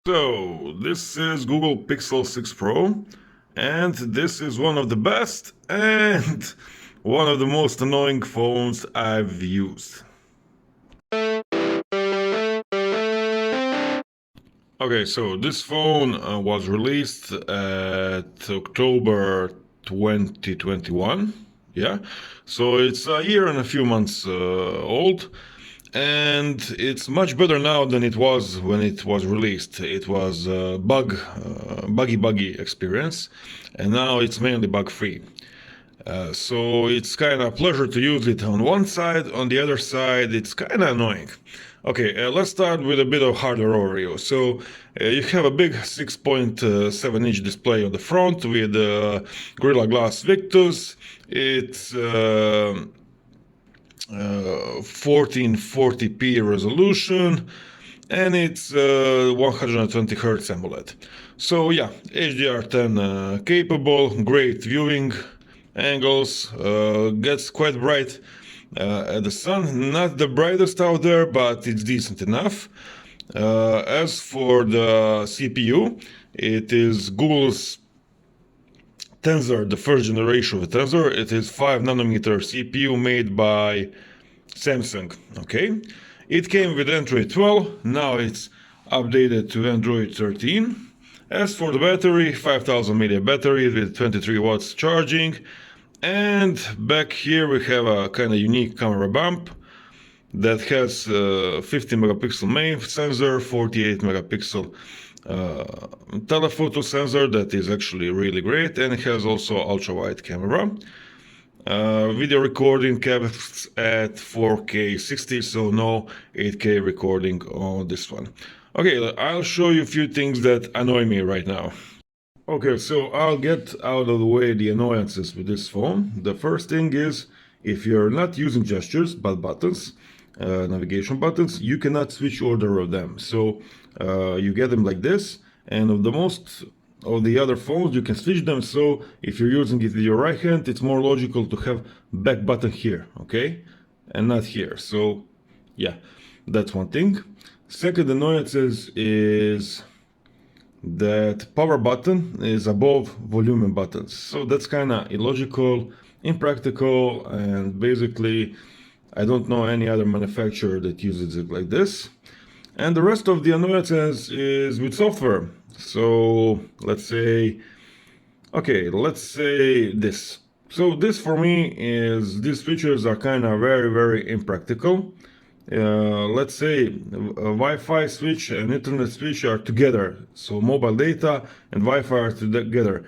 So, this is Google Pixel 6 Pro, and this is one of the best and one of the most annoying phones I've used. Okay, so this phone was released at October 2021. Yeah, so it's a year and a few months old, and it's much better now than it was when it was released. It was a buggy experience, and now it's mainly bug free. So it's kind of a pleasure to use it on one side. On the other side, it's kind of annoying. Okay, let's start with a bit of hardware overview. So you have a big 6.7-inch display on the front with Gorilla Glass Victus. It's 1440p resolution, and it's 120 Hz AMOLED. So yeah, HDR10 capable, great viewing angles, gets quite bright at the sun. Not the brightest out there, but it's decent enough. As for the CPU, it is Google's Tensor, the first generation of the Tensor. It is 5nm CPU made by Samsung. Okay, it came with Android 12. Now it's updated to Android 13. As for the battery, 5000 mAh battery with 23 watts charging. And back here we have a kind of unique camera bump that has 50 megapixel main sensor, 48 megapixel telephoto sensor that is actually really great, and it has also ultra wide camera. Video recording caps at 4K 60, so no 8K recording on this one. Okay, I'll show you a few things that annoy me right now. Okay, so I'll get out of the way the annoyances with this phone. The first thing is, if you're not using gestures but buttons, navigation buttons, you cannot switch order of them. So you get them like this, and of the other phones you can switch them. So if you're using it with your right hand, it's more logical to have back button here, okay, and not here. So yeah, that's one thing. Second annoyances is that power button is above volume buttons. So that's kind of illogical, impractical, and basically I don't know any other manufacturer that uses it like this. And the rest of the annoyances is with software. So let's say this. So this for me is, these features are kind of very impractical. Let's say a Wi-Fi switch and internet switch are together, so mobile data and Wi-Fi are together,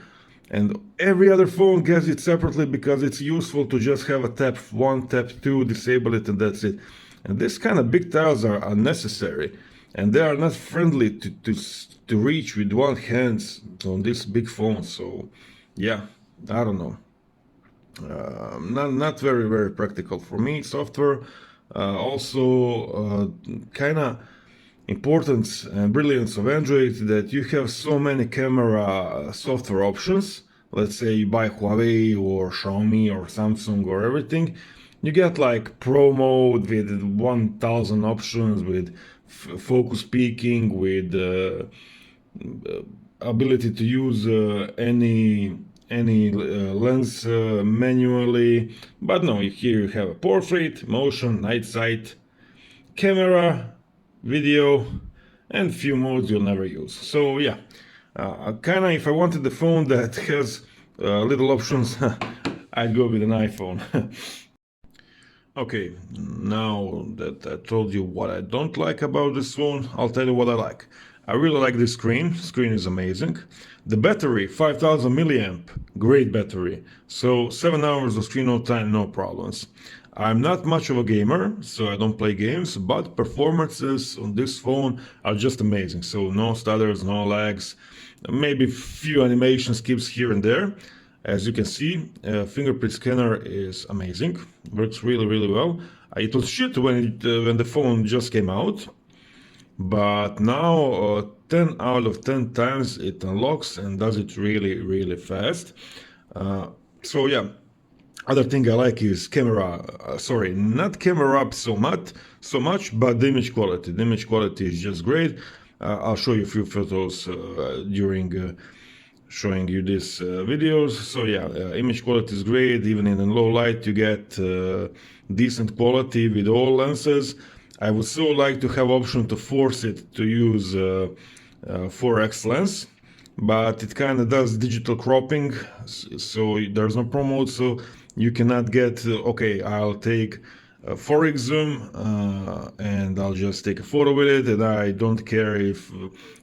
and every other phone gets it separately because it's useful to just have a tap 1, tap 2, disable it, and that's it. And this kind of big tiles are unnecessary, and they are not friendly to reach with one hand on this big phone. So yeah, I don't know, not very practical for me. Software also kind of importance and brilliance of Android that you have so many camera software options. Let's say you buy Huawei or Xiaomi or Samsung or everything, you get like Pro mode with 1000 options, with focus peaking, with ability to use any lens manually. But no, here you have a portrait, motion, night sight, camera, video, and few modes you'll never use. So yeah, kind of, if I wanted the phone that has little options, I'd go with an iPhone. Okay, now that I told you what I don't like about this phone, I'll tell you what I like. I really like this screen. Screen is amazing. The battery, 5000 milliamp, great battery. So 7 hours of screen time, no problems. I'm not much of a gamer, so I don't play games, but performances on this phone are just amazing. So no stutters, no lags, maybe few animation skips here and there. As you can see, fingerprint scanner is amazing, works really well. It was shit when the phone just came out, but now 10 out of 10 times it unlocks and does it really fast. So yeah, other thing I like is camera, not camera up so much, but the image quality. The image quality is just great. I'll show you a few photos during showing you these videos. So yeah, image quality is great. Even in low light you get decent quality with all lenses. I would so like to have option to force it to use 4x lens, but it kind of does digital cropping, so there's no promote, so you cannot get okay, I'll take 4x zoom and I'll just take a photo with it, and I don't care if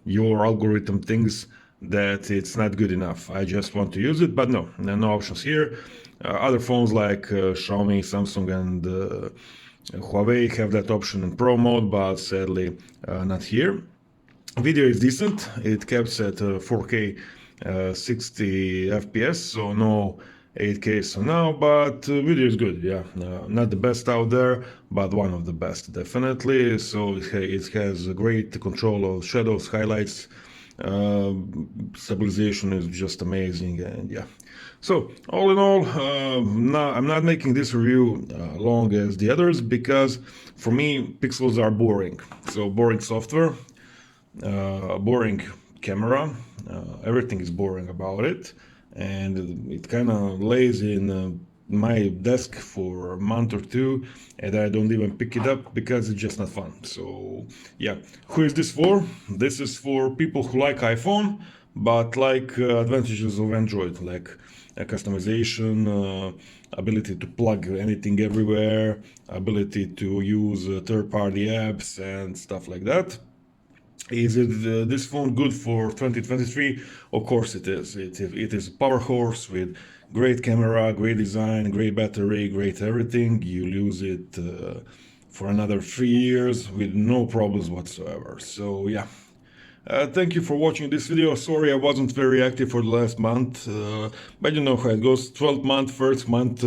your algorithm thinks that it's not good enough. I just want to use it, but no, no options here. Other phones like Xiaomi, Samsung, and Huawei have that option in Pro mode, but sadly not here. Video is decent. It caps at 4K 60 FPS, so no 8K so now, but video is good. Yeah, not the best out there, but one of the best definitely. So it has a great control of shadows, highlights. Stabilization is just amazing, and yeah. So all in all, now I'm not making this review long as the others because for me pixels are boring. So boring software, boring camera, everything is boring about it, and it kind of lays in my desk for a month or two, and I don't even pick it up because it's just not fun. So yeah, who is this for? This is for people who like iPhone but like advantages of Android, like customization, ability to plug anything everywhere, ability to use third-party apps and stuff like that. Is it this phone good for 2023? Of course it is. It is a power horse with great camera, great design, great battery, great everything. You'll use it for another 3 years with no problems whatsoever. So yeah. Thank you for watching this video. Sorry I wasn't very active for the last month, but you know how it goes. 12th month, first month,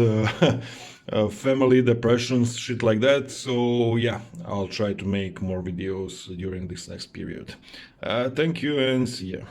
family, depressions, shit like that. So yeah, I'll try to make more videos during this next period. Thank you and see ya.